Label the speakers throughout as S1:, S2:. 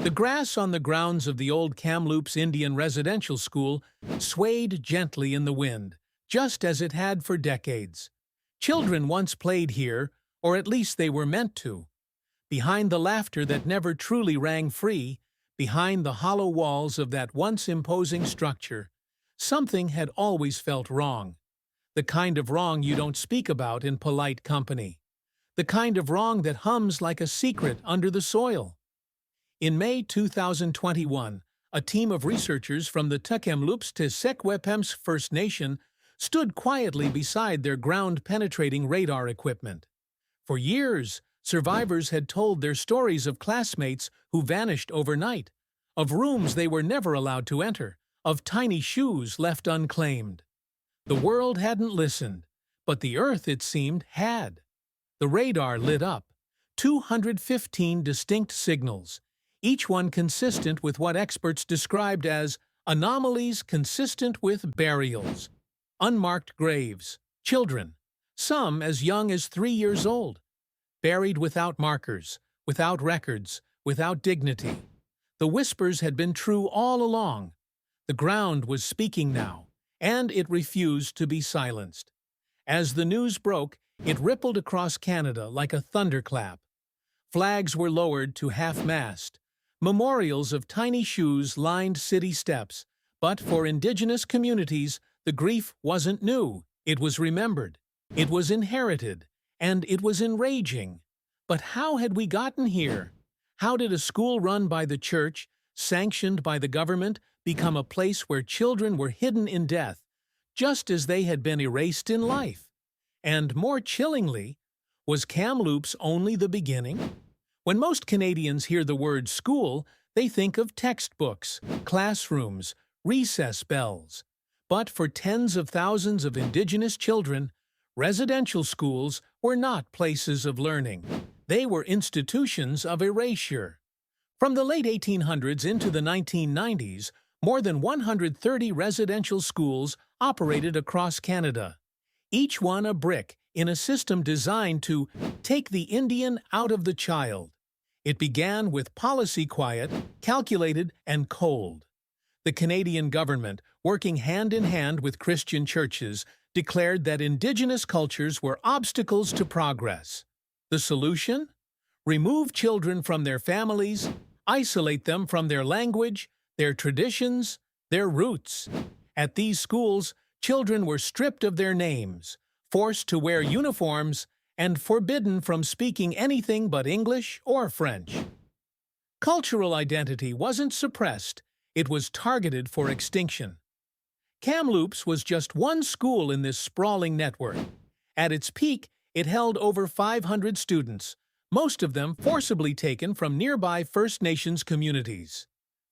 S1: The grass on the grounds of the old Kamloops Indian Residential School swayed gently in the wind, just as it had for decades. Children once played here, or at least they were meant to. Behind the laughter that never truly rang free, behind the hollow walls of that once imposing structure, something had always felt wrong. The kind of wrong you don't speak about in polite company. The kind of wrong that hums like a secret under the soil. In May 2021, a team of researchers from the Tk'emlúps Tk'emlúps First Nation stood quietly beside their ground-penetrating radar equipment. For years, survivors had told their stories of classmates who vanished overnight, of rooms they were never allowed to enter, of tiny shoes left unclaimed. The world hadn't listened, but the Earth, it seemed, had. The radar lit up. 215 distinct signals, each one consistent with what experts described as anomalies consistent with burials. Unmarked graves, children, some as young as 3 years old, buried without markers, without records, without dignity. The whispers had been true all along. The ground was speaking now, and it refused to be silenced. As the news broke, it rippled across Canada like a thunderclap. Flags were lowered to half-mast. Memorials of tiny shoes lined city steps, but for Indigenous communities, the grief wasn't new. It was remembered. It was inherited. And it was enraging. But how had we gotten here? How did a school run by the church, sanctioned by the government, become a place where children were hidden in death, just as they had been erased in life? And more chillingly, was Kamloops only the beginning? When most Canadians hear the word school, they think of textbooks, classrooms, recess bells. But for tens of thousands of Indigenous children, residential schools were not places of learning. They were institutions of erasure. From the late 1800s into the 1990s, more than 130 residential schools operated across Canada, each one a brick in a system designed to take the Indian out of the child. It began with policy quiet, calculated, and cold. The Canadian government, working hand in hand with Christian churches, declared that Indigenous cultures were obstacles to progress. The solution? Remove children from their families, isolate them from their language, their traditions, their roots. At these schools, children were stripped of their names, forced to wear uniforms, and forbidden from speaking anything but English or French. Cultural identity wasn't suppressed, it was targeted for extinction. Kamloops was just one school in this sprawling network. At its peak, it held over 500 students, most of them forcibly taken from nearby First Nations communities.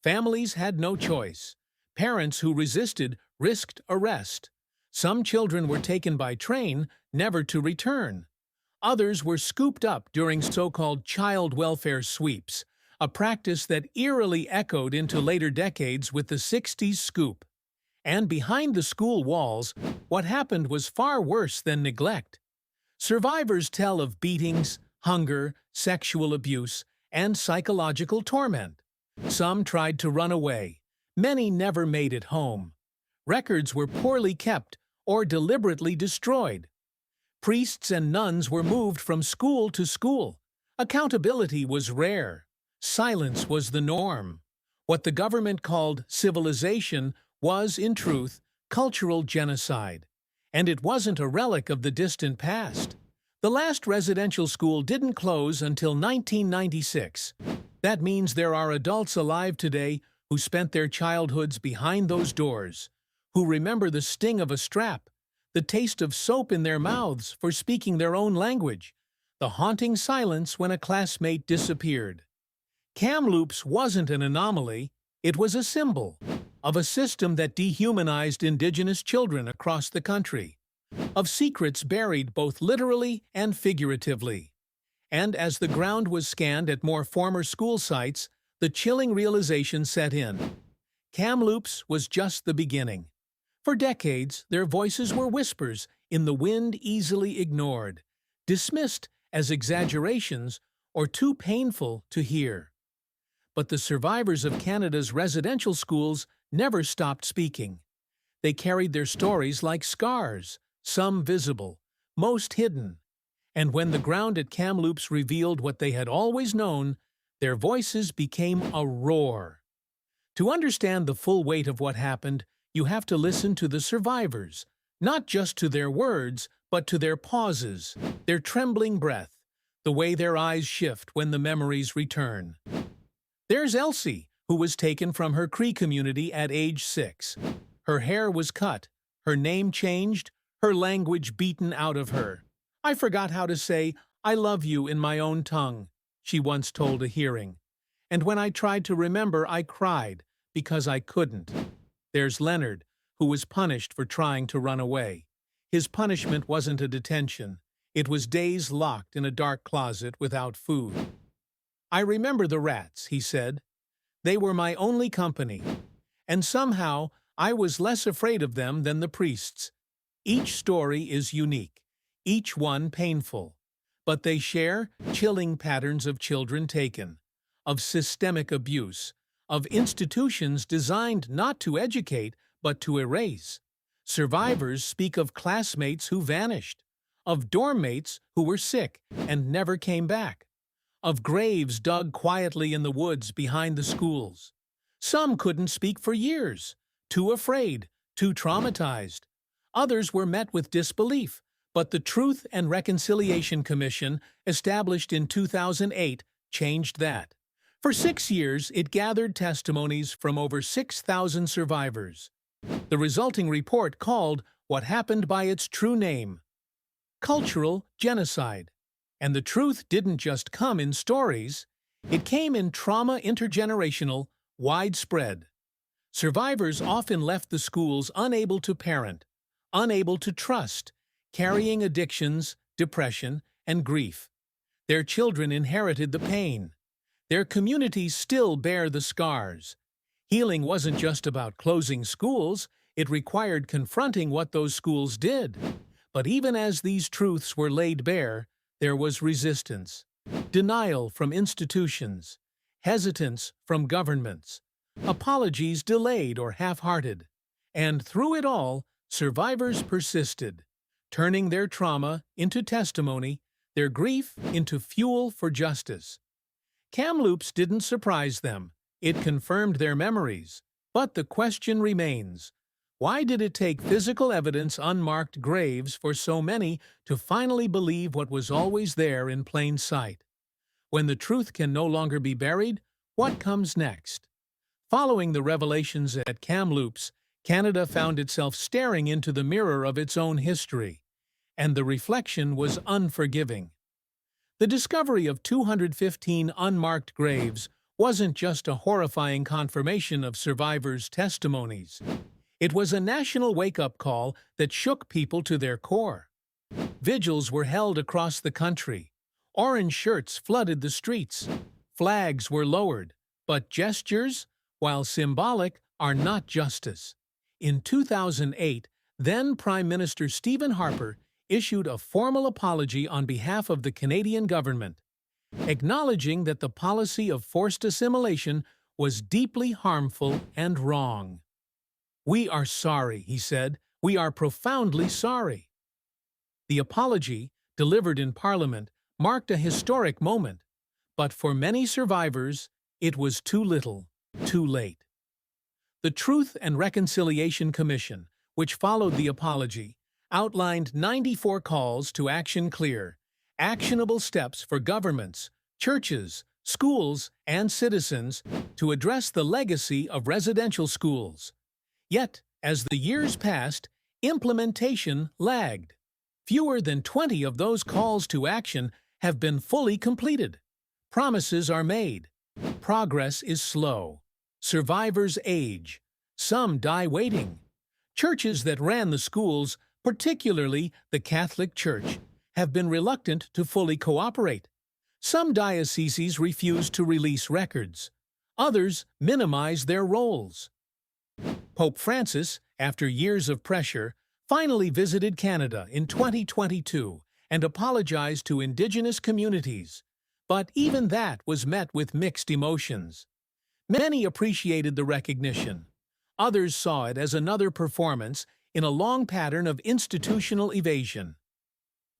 S1: Families had no choice. Parents who resisted risked arrest. Some children were taken by train, never to return. Others were scooped up during so-called child welfare sweeps, a practice that eerily echoed into later decades with the 60s scoop. And behind the school walls, what happened was far worse than neglect. Survivors tell of beatings, hunger, sexual abuse, and psychological torment. Some tried to run away. Many never made it home. Records were poorly kept or deliberately destroyed. Priests and nuns were moved from school to school. Accountability was rare. Silence was the norm. What the government called civilization was, in truth, cultural genocide. And it wasn't a relic of the distant past. The last residential school didn't close until 1996. That means there are adults alive today who spent their childhoods behind those doors, who remember the sting of a strap, the taste of soap in their mouths for speaking their own language, the haunting silence when a classmate disappeared. Kamloops wasn't an anomaly, it was a symbol of a system that dehumanized Indigenous children across the country, of secrets buried both literally and figuratively. And as the ground was scanned at more former school sites, the chilling realization set in. Kamloops was just the beginning. For decades, their voices were whispers in the wind, easily ignored, dismissed as exaggerations or too painful to hear. But the survivors of Canada's residential schools never stopped speaking. They carried their stories like scars, some visible, most hidden. And when the ground at Kamloops revealed what they had always known, their voices became a roar. To understand the full weight of what happened, you have to listen to the survivors, not just to their words, but to their pauses, their trembling breath, the way their eyes shift when the memories return. There's Elsie, who was taken from her Cree community at age 6. Her hair was cut, her name changed, her language beaten out of her. "I forgot how to say, 'I love you' in my own tongue," she once told a hearing. "And when I tried to remember, I cried, because I couldn't." There's Leonard, who was punished for trying to run away. His punishment wasn't a detention. It was days locked in a dark closet without food. "I remember the rats," he said. "They were my only company. And somehow, I was less afraid of them than the priests." Each story is unique, each one painful. But they share chilling patterns of children taken, of systemic abuse, of institutions designed not to educate, but to erase. Survivors speak of classmates who vanished, of dorm mates who were sick and never came back, of graves dug quietly in the woods behind the schools. Some couldn't speak for years, too afraid, too traumatized. Others were met with disbelief, but the Truth and Reconciliation Commission, established in 2008, changed that. For 6 years, it gathered testimonies from over 6,000 survivors. The resulting report, called What Happened by its True Name, Cultural Genocide. And the truth didn't just come in stories, it came in trauma, intergenerational, widespread. Survivors often left the schools unable to parent, unable to trust, carrying addictions, depression, and grief. Their children inherited the pain. Their communities still bear the scars. Healing wasn't just about closing schools, it required confronting what those schools did. But even as these truths were laid bare, there was resistance, denial from institutions, hesitance from governments, apologies delayed or half-hearted. And through it all, survivors persisted, turning their trauma into testimony, their grief into fuel for justice. Kamloops didn't surprise them. It confirmed their memories. But the question remains, why did it take physical evidence, unmarked graves, for so many to finally believe what was always there in plain sight? When the truth can no longer be buried, what comes next? Following the revelations at Kamloops, Canada found itself staring into the mirror of its own history, and the reflection was unforgiving. The discovery of 215 unmarked graves wasn't just a horrifying confirmation of survivors' testimonies. It was a national wake-up call that shook people to their core. Vigils were held across the country. Orange shirts flooded the streets. Flags were lowered. But gestures, while symbolic, are not justice. In 2008, then Prime Minister Stephen Harper issued a formal apology on behalf of the Canadian government, acknowledging that the policy of forced assimilation was deeply harmful and wrong. "We are sorry," he said. "We are profoundly sorry." The apology, delivered in Parliament, marked a historic moment, but for many survivors, it was too little, too late. The Truth and Reconciliation Commission, which followed the apology, outlined 94 calls to action, clear, actionable steps for governments, churches, schools, and citizens to address the legacy of residential schools. Yet, as the years passed, implementation lagged. Fewer than 20 of those calls to action have been fully completed. Promises are made. Progress is slow. Survivors age. Some die waiting. Churches that ran the schools, particularly the Catholic Church, have been reluctant to fully cooperate. Some dioceses refuse to release records. Others minimize their roles. Pope Francis, after years of pressure, finally visited Canada in 2022 and apologized to Indigenous communities. But even that was met with mixed emotions. Many appreciated the recognition. Others saw it as another performance in a long pattern of institutional evasion.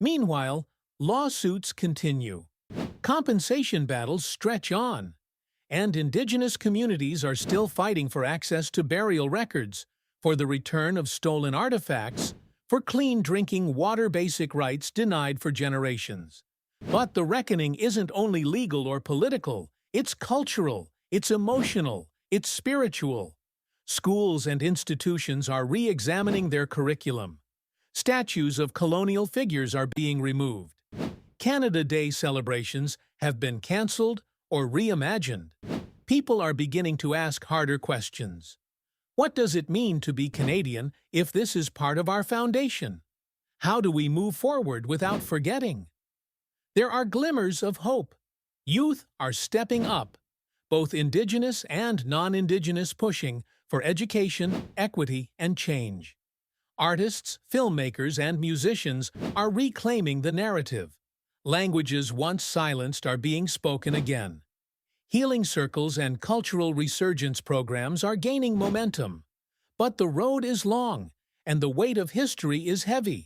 S1: Meanwhile, lawsuits continue. Compensation battles stretch on. And Indigenous communities are still fighting for access to burial records, for the return of stolen artifacts, for clean drinking water, basic rights denied for generations. But the reckoning isn't only legal or political, it's cultural, it's emotional, it's spiritual. Schools and institutions are re-examining their curriculum. Statues of colonial figures are being removed. Canada Day celebrations have been cancelled or reimagined. People are beginning to ask harder questions. What does it mean to be Canadian if this is part of our foundation? How do we move forward without forgetting? There are glimmers of hope. Youth are stepping up, both Indigenous and non-Indigenous, pushing for education, equity, and change. Artists, filmmakers, and musicians are reclaiming the narrative. Languages once silenced are being spoken again. Healing circles and cultural resurgence programs are gaining momentum. But the road is long, and the weight of history is heavy,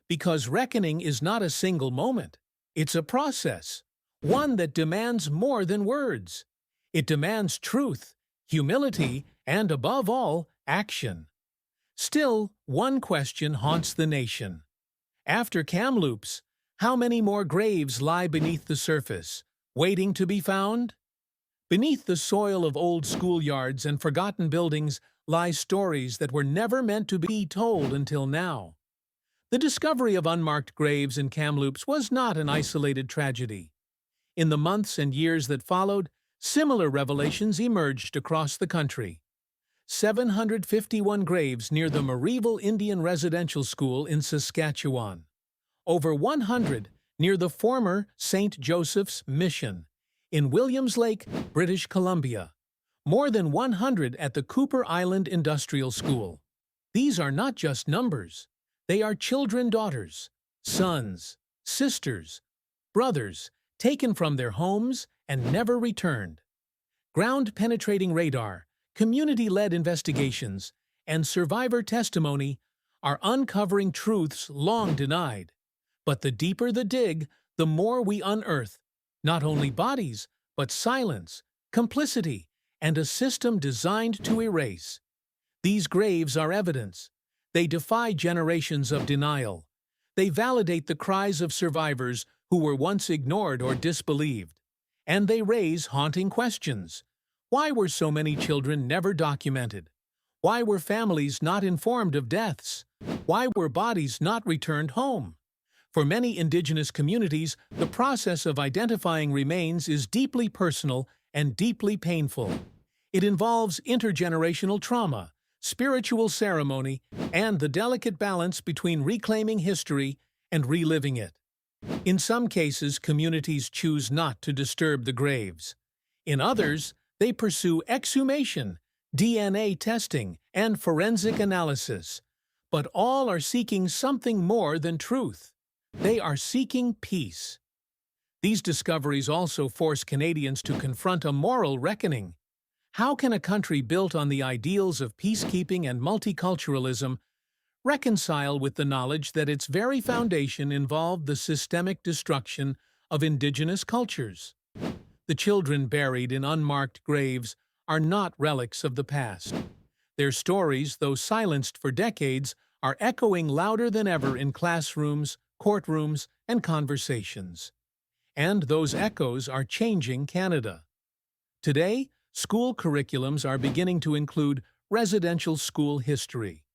S1: because reckoning is not a single moment. It's a process, one that demands more than words. It demands truth, humility, and above all, action. Still, one question haunts the nation. After Kamloops, how many more graves lie beneath the surface, waiting to be found? Beneath the soil of old schoolyards and forgotten buildings lie stories that were never meant to be told until now. The discovery of unmarked graves in Kamloops was not an isolated tragedy. In the months and years that followed, similar revelations emerged across the country. 751 graves near the Marieville Indian Residential School in Saskatchewan. Over 100 near the former St. Joseph's Mission in Williams Lake, British Columbia. More than 100 at the Cooper Island Industrial School. These are not just numbers. They are children, daughters, sons, sisters, brothers, taken from their homes and never returned. Ground-penetrating radar, community-led investigations, and survivor testimony are uncovering truths long denied. But the deeper the dig, the more we unearth, not only bodies, but silence, complicity, and a system designed to erase. These graves are evidence. They defy generations of denial. They validate the cries of survivors who were once ignored or disbelieved. And they raise haunting questions. Why were so many children never documented? Why were families not informed of deaths? Why were bodies not returned home? For many Indigenous communities, the process of identifying remains is deeply personal and deeply painful. It involves intergenerational trauma, spiritual ceremony, and the delicate balance between reclaiming history and reliving it. In some cases, communities choose not to disturb the graves. In others, they pursue exhumation, DNA testing, and forensic analysis. But all are seeking something more than truth. They are seeking peace. These discoveries also force Canadians to confront a moral reckoning. How can a country built on the ideals of peacekeeping and multiculturalism reconcile with the knowledge that its very foundation involved the systemic destruction of Indigenous cultures? The children buried in unmarked graves are not relics of the past. Their stories, though silenced for decades, are echoing louder than ever in classrooms, courtrooms, and conversations. And those echoes are changing Canada. Today, school curriculums are beginning to include residential school history,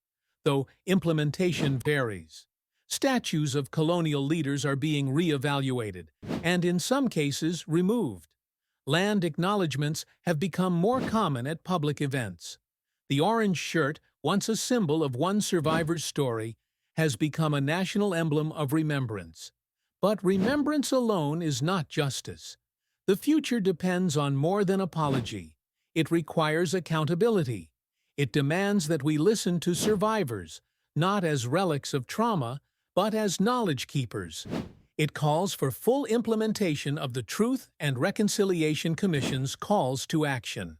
S1: though implementation varies. Statues of colonial leaders are being re-evaluated, and in some cases removed. Land acknowledgements have become more common at public events. The orange shirt, once a symbol of one survivor's story, has become a national emblem of remembrance. But remembrance alone is not justice. The future depends on more than apology. It requires accountability. It demands that we listen to survivors, not as relics of trauma, but as knowledge keepers. It calls for full implementation of the Truth and Reconciliation Commission's calls to action.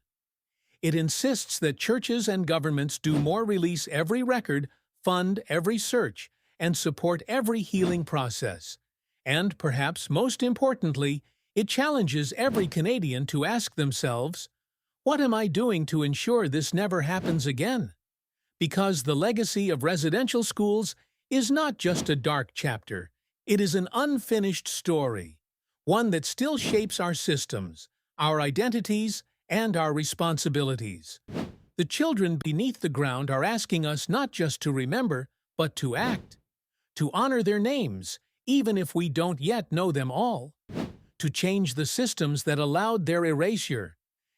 S1: It insists that churches and governments do more: release every record, fund every search, and support every healing process. And, perhaps most importantly, it challenges every Canadian to ask themselves, what am I doing to ensure this never happens again? Because the legacy of residential schools is not just a dark chapter, it is an unfinished story, one that still shapes our systems, our identities, and our responsibilities. The children beneath the ground are asking us not just to remember, but to act, to honor their names, even if we don't yet know them all, to change the systems that allowed their erasure,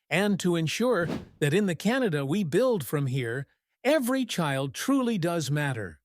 S1: and to ensure that in the Canada we build from here, every child truly does matter.